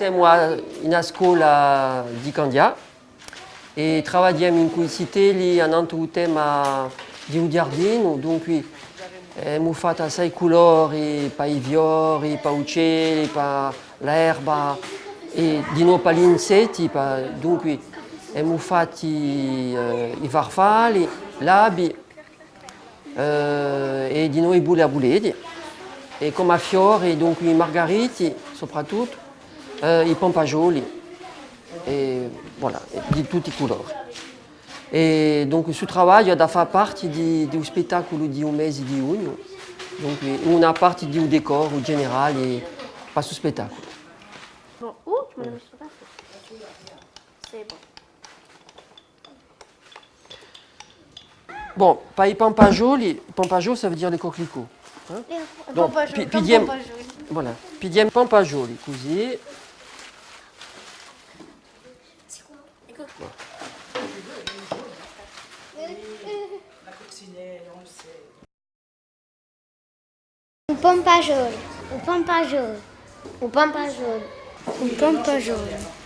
siamo in scuola di Candia e lavoriamo in quei siti hanno un tema di un giardino, dunque abbiamo fatto 6 colori per i fiori, per gli uccelli, per l'erba e di nuovo per gli insetti, dunque abbiamo fatto i farfalli, l'abi e di nuovo i bullet. E come fiori, dunque i margheriti soprattutto, i pompagioli, e voilà, di tutti i colori. E dunque sul lavoro da fare parte di un spettacolo di un mese di giugno, dunque una parte di un decoro generale per questo spettacolo. Bon, tu me l'as mis sur la tête. C'est bon. Bon, per i pompagioli ça veut dire les coquelicots. Donc, voilà, pidiamo pompagioli così. Un pompagiolo, un pompagiolo, un pompagiolo, un pompagiolo.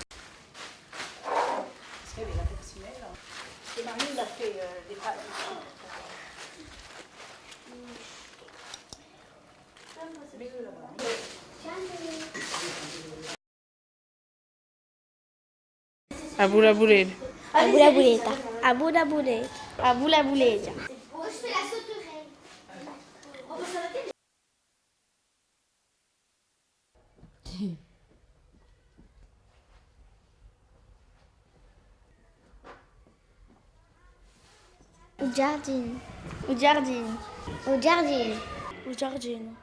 Abura burel. Abula buleta, abula buleta, abula buleta. O jardim, O giardino. o jardim, O giardino.